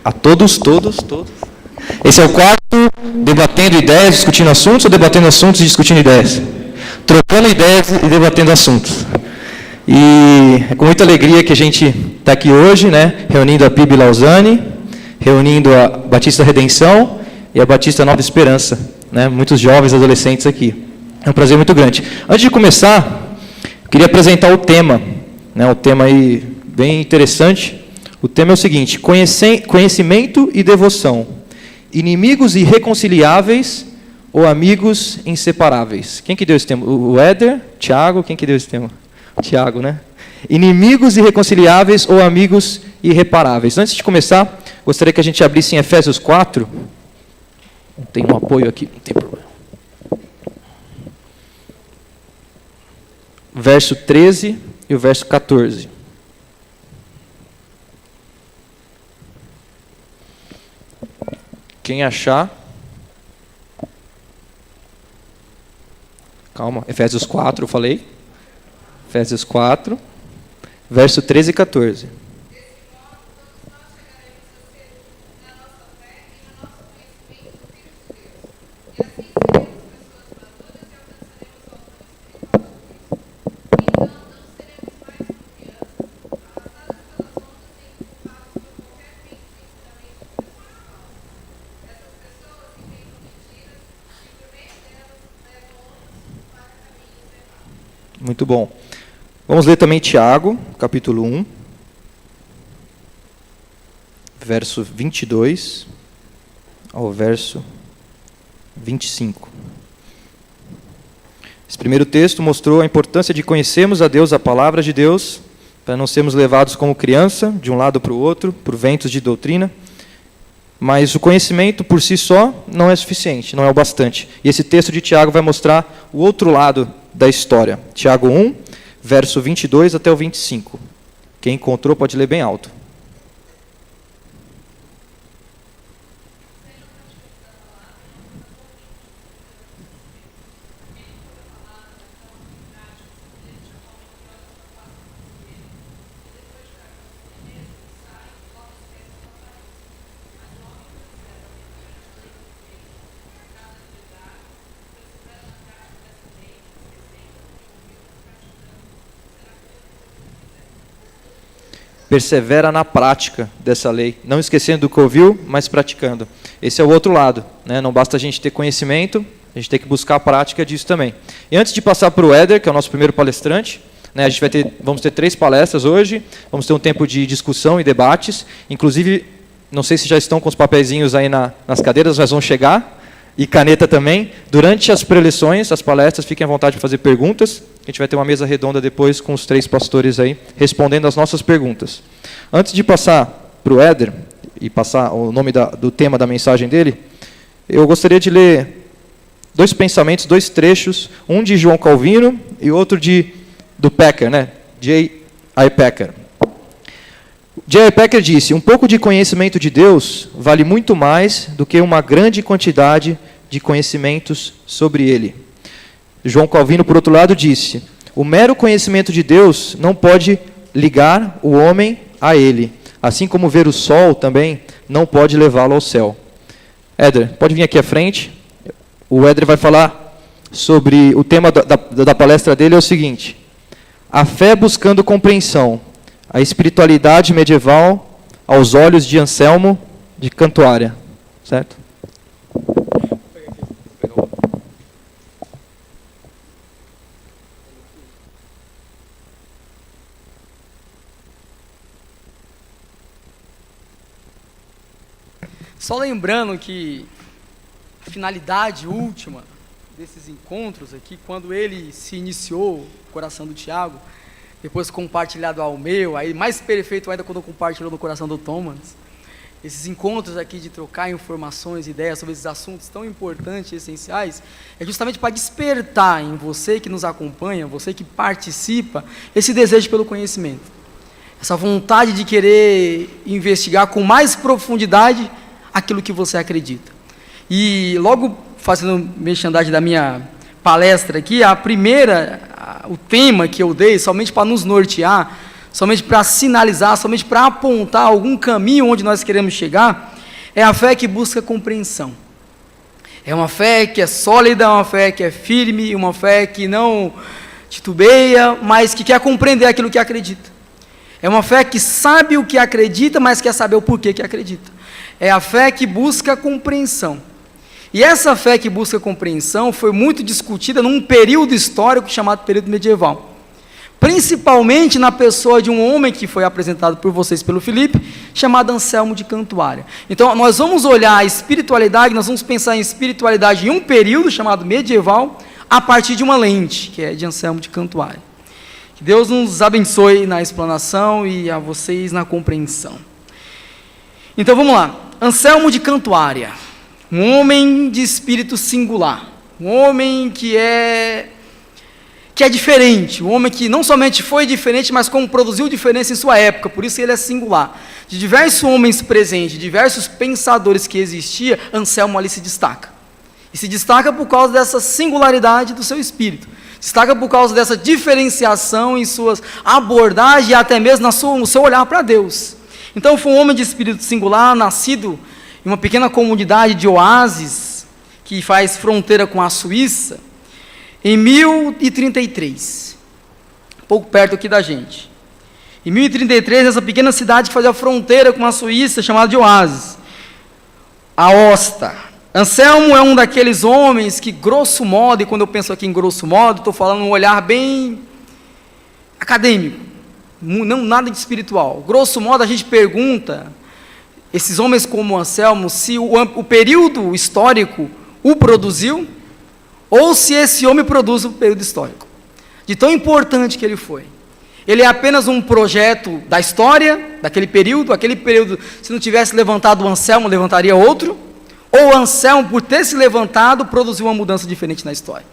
A todos. Esse é o quarto debatendo ideias, discutindo assuntos, ou debatendo assuntos e discutindo ideias? Trocando ideias e debatendo assuntos. E é com muita alegria que a gente está aqui hoje, né, reunindo a PIB Lausanne, reunindo a Batista Redenção e a Batista Nova Esperança, né, muitos jovens adolescentes aqui. É um prazer muito grande. Antes de começar, eu queria apresentar o tema, né, um tema aí bem interessante. O tema é o seguinte: conhecimento e devoção, inimigos irreconciliáveis ou amigos inseparáveis. Quem que deu esse tema? O Éder? Tiago? Quem que deu esse tema? Tiago, né? Inimigos irreconciliáveis ou amigos irreparáveis. Antes de começar, gostaria que a gente abrisse em Efésios 4. Tem um apoio aqui, não tem problema. Verso 13 e o verso 14. Quem achar... Calma, Efésios 4, eu falei. Efésios 4, verso 13 e 14. Muito bom. Vamos ler também Tiago, capítulo 1, verso 22 ao verso 25. Esse primeiro texto mostrou a importância de conhecermos a Deus, a palavra de Deus, para não sermos levados como criança, de um lado para o outro, por ventos de doutrina. Mas o conhecimento por si só não é suficiente, não é o bastante. E esse texto de Tiago vai mostrar o outro lado da história. Tiago 1, verso 22 até o 25. Quem encontrou pode ler bem alto. Persevera na prática dessa lei, não esquecendo do que ouviu, mas praticando. Esse é o outro lado, né? Não basta a gente ter conhecimento, a gente tem que buscar a prática disso também. E antes de passar para o Éder, que é o nosso primeiro palestrante, né, a gente vamos ter 3 palestras hoje, vamos ter um tempo de discussão e debates, inclusive, não sei se já estão com os papeizinhos aí nas cadeiras, mas vão chegar, e caneta também. Durante as preleções, as palestras, fiquem à vontade de fazer perguntas. A gente vai ter uma mesa redonda depois com os 3 pastores aí, respondendo as nossas perguntas. Antes de passar para o Éder, e passar o nome do tema da mensagem dele, eu gostaria de ler 2 pensamentos, 2 trechos, um de João Calvino e outro do Packer, né? J.I. Packer. J.I. Packer disse: um pouco de conhecimento de Deus vale muito mais do que uma grande quantidade de conhecimentos sobre Ele. João Calvino, por outro lado, disse: o mero conhecimento de Deus não pode ligar o homem a Ele, assim como ver o sol também não pode levá-lo ao céu. Éder, pode vir aqui à frente. O Éder vai falar sobre o tema da palestra dele, é o seguinte: a fé buscando compreensão, a espiritualidade medieval aos olhos de Anselmo de Cantuária. Certo? Só lembrando que a finalidade última desses encontros aqui, quando ele se iniciou, o coração do Tiago, depois compartilhado ao meu, aí mais perfeito ainda quando compartilhou no coração do Thomas, esses encontros aqui de trocar informações, ideias sobre esses assuntos tão importantes e essenciais, é justamente para despertar em você que nos acompanha, você que participa, esse desejo pelo conhecimento. Essa vontade de querer investigar com mais profundidade aquilo que você acredita. E logo fazendo merchandising da minha palestra aqui, o tema que eu dei, somente para nos nortear, somente para sinalizar, somente para apontar algum caminho onde nós queremos chegar, é a fé que busca compreensão. É uma fé que é sólida, uma fé que é firme, uma fé que não titubeia, mas que quer compreender aquilo que acredita. É uma fé que sabe o que acredita, mas quer saber o porquê que acredita. É a fé que busca compreensão. E essa fé que busca compreensão foi muito discutida num período histórico chamado período medieval. Principalmente na pessoa de um homem que foi apresentado por vocês pelo Felipe, chamado Anselmo de Cantuária. Então, nós vamos olhar a espiritualidade, nós vamos pensar em espiritualidade em um período chamado medieval, a partir de uma lente, que é de Anselmo de Cantuária. Que Deus nos abençoe na explanação e a vocês na compreensão. Então, vamos lá. Anselmo de Cantuária, um homem de espírito singular, um homem que é diferente, um homem que não somente foi diferente, mas como produziu diferença em sua época, por isso ele é singular. De diversos homens presentes, diversos pensadores que existiam, Anselmo ali se destaca. E se destaca por causa dessa singularidade do seu espírito. Destaca por causa dessa diferenciação em suas abordagens e até mesmo no seu olhar para Deus. Então foi um homem de espírito singular, nascido em uma pequena comunidade de Oásis, que faz fronteira com a Suíça, em 1033, pouco perto aqui da gente. Em 1033, essa pequena cidade que fazia fronteira com a Suíça, chamada de Oásis, Aosta. Anselmo é um daqueles homens que, grosso modo, e quando eu penso aqui em grosso modo, estou falando um olhar bem acadêmico, não nada de espiritual. Grosso modo, a gente pergunta, esses homens como Anselmo, se o período histórico o produziu, ou se esse homem produz o período histórico, de tão importante que ele foi. Ele é apenas um projeto da história, daquele período, se não tivesse levantado o Anselmo, levantaria outro, ou o Anselmo, por ter se levantado, produziu uma mudança diferente na história.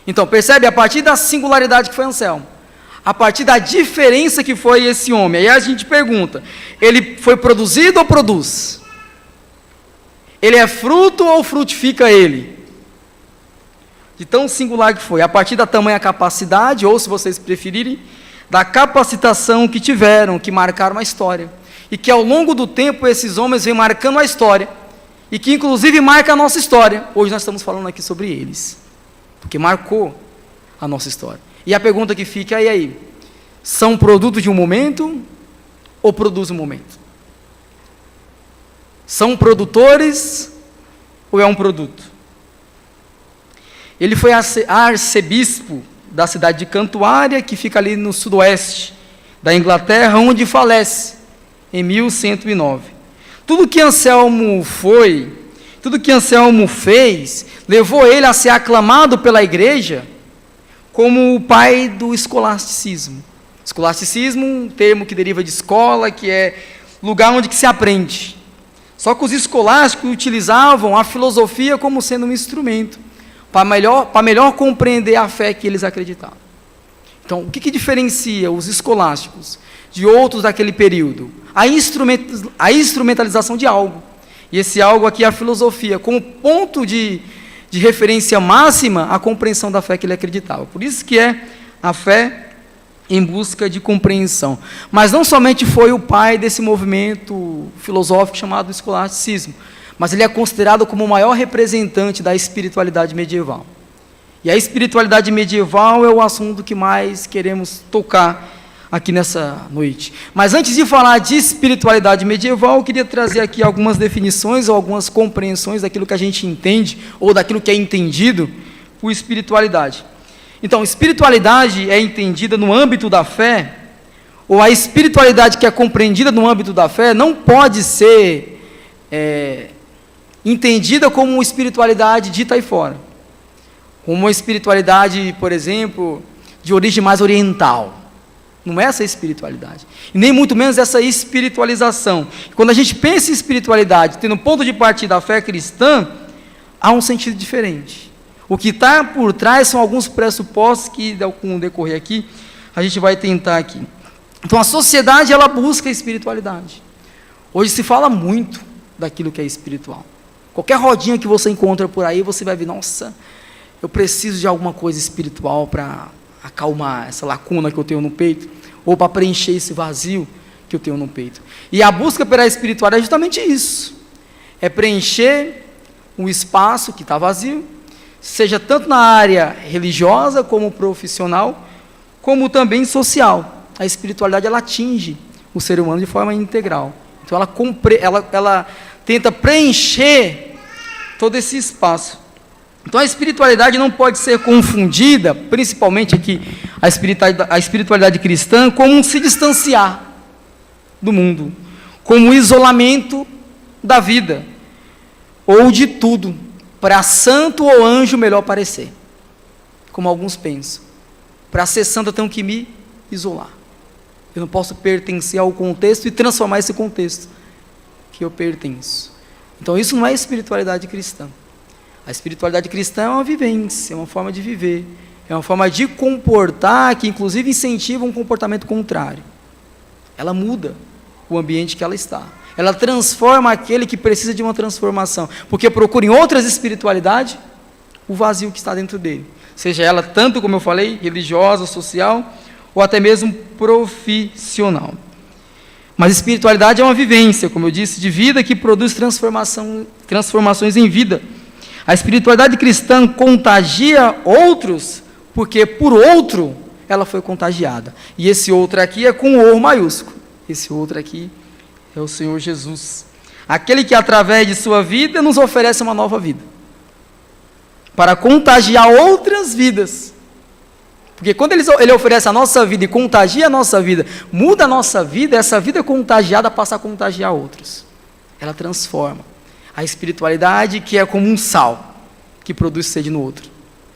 Então, percebe, a partir da singularidade que foi Anselmo, a partir da diferença que foi esse homem, aí a gente pergunta, ele foi produzido ou produz? Ele é fruto ou frutifica ele? De tão singular que foi, a partir da tamanha capacidade, ou se vocês preferirem, da capacitação que tiveram, que marcaram a história, e que ao longo do tempo esses homens vêm marcando a história, e que inclusive marca a nossa história. Hoje nós estamos falando aqui sobre eles, porque marcou a nossa história. E a pergunta que fica é, e aí? São produtos de um momento, ou produzem um momento? São produtores, ou é um produto? Ele foi arcebispo da cidade de Cantuária, que fica ali no sudoeste da Inglaterra, onde falece em 1109. Tudo que Anselmo foi, tudo que Anselmo fez, levou ele a ser aclamado pela igreja como o pai do escolasticismo. Escolasticismo, um termo que deriva de escola, que é lugar onde que se aprende. Só que os escolásticos utilizavam a filosofia como sendo um instrumento para melhor compreender a fé que eles acreditavam. Então, o que diferencia os escolásticos de outros daquele período? A instrumentalização de algo. E esse algo aqui é a filosofia, como ponto de referência máxima à compreensão da fé que ele acreditava. Por isso que é a fé em busca de compreensão. Mas não somente foi o pai desse movimento filosófico chamado escolasticismo, mas ele é considerado como o maior representante da espiritualidade medieval. E a espiritualidade medieval é o assunto que mais queremos tocar aqui nessa noite. Mas antes de falar de espiritualidade medieval, eu queria trazer aqui algumas definições ou algumas compreensões daquilo que a gente entende, ou daquilo que é entendido por espiritualidade. Então, espiritualidade é entendida no âmbito da fé, ou a espiritualidade que é compreendida no âmbito da fé, não pode ser entendida como uma espiritualidade dita aí fora. Como uma espiritualidade, por exemplo, de origem mais oriental. Não é essa espiritualidade. E nem muito menos essa espiritualização. Quando a gente pensa em espiritualidade, tendo um ponto de partida da fé cristã, há um sentido diferente. O que está por trás são alguns pressupostos que, com o decorrer aqui, a gente vai tentar aqui. Então, a sociedade, ela busca a espiritualidade. Hoje se fala muito daquilo que é espiritual. Qualquer rodinha que você encontra por aí, você vai ver, nossa, eu preciso de alguma coisa espiritual para acalmar essa lacuna que eu tenho no peito, ou para preencher esse vazio que eu tenho no peito. E a busca pela espiritualidade é justamente isso, é preencher um espaço que está vazio, seja tanto na área religiosa como profissional, como também social. A espiritualidade, ela atinge o ser humano de forma integral. Então ela tenta preencher todo esse espaço. Então a espiritualidade não pode ser confundida, principalmente aqui a espiritualidade cristã, como um se distanciar do mundo, como um isolamento da vida, ou de tudo, para santo ou anjo melhor parecer, como alguns pensam. Para ser santo eu tenho que me isolar. Eu não posso pertencer ao contexto e transformar esse contexto que eu pertenço. Então isso não é espiritualidade cristã. A espiritualidade cristã é uma vivência, é uma forma de viver, é uma forma de comportar que inclusive incentiva um comportamento contrário. Ela muda o ambiente que ela está. Ela transforma aquele que precisa de uma transformação, porque procura em outras espiritualidades o vazio que está dentro dele. Seja ela tanto, como eu falei, religiosa, social, ou até mesmo profissional. Mas espiritualidade é uma vivência, como eu disse, de vida que produz transformações em vida. A espiritualidade cristã contagia outros, porque por outro ela foi contagiada. E esse outro aqui é com O maiúsculo. Esse outro aqui é o Senhor Jesus. Aquele que através de sua vida nos oferece uma nova vida, para contagiar outras vidas. Porque quando ele oferece a nossa vida e contagia a nossa vida, muda a nossa vida, essa vida contagiada passa a contagiar outros. Ela transforma. A espiritualidade que é como um sal, que produz sede no outro.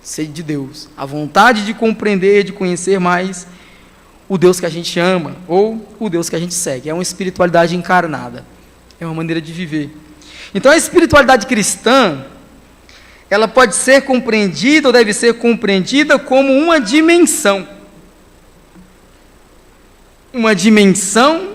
Sede de Deus. A vontade de compreender, de conhecer mais o Deus que a gente ama, ou o Deus que a gente segue. É uma espiritualidade encarnada. É uma maneira de viver. Então a espiritualidade cristã, ela pode ser compreendida, ou deve ser compreendida como uma dimensão. Uma dimensão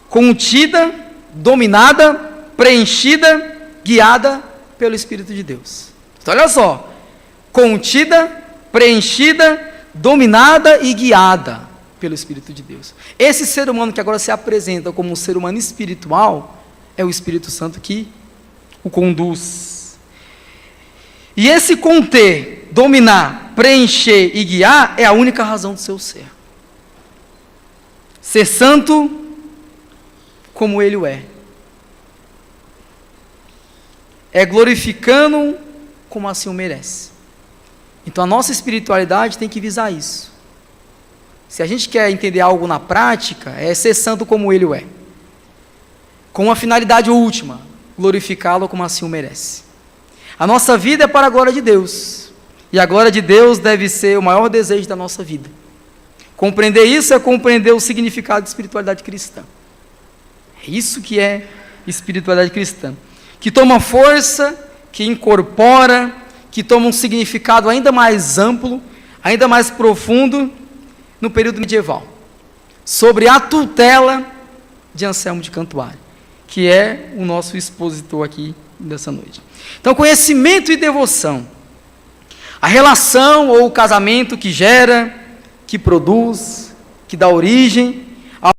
contida, dominada, preenchida, guiada pelo Espírito de Deus. Então olha só, contida, preenchida, dominada e guiada pelo Espírito de Deus. Esse ser humano que agora se apresenta como um ser humano espiritual, é o Espírito Santo que o conduz. E esse conter, dominar, preencher e guiar é a única razão do seu ser. Ser santo como Ele o é. É glorificando como assim o merece. Então a nossa espiritualidade tem que visar isso. Se a gente quer entender algo na prática, é ser santo como Ele o é. Com uma finalidade última, glorificá-lo como assim o merece. A nossa vida é para a glória de Deus. E a glória de Deus deve ser o maior desejo da nossa vida. Compreender isso é compreender o significado de espiritualidade cristã. É isso que é espiritualidade cristã. Que toma força, que incorpora, que toma um significado ainda mais amplo, ainda mais profundo, no período medieval. Sobre a tutela de Anselmo de Cantuária, que é o nosso expositor aqui dessa noite. Então, conhecimento e devoção. A relação ou o casamento que gera, que produz, que dá origem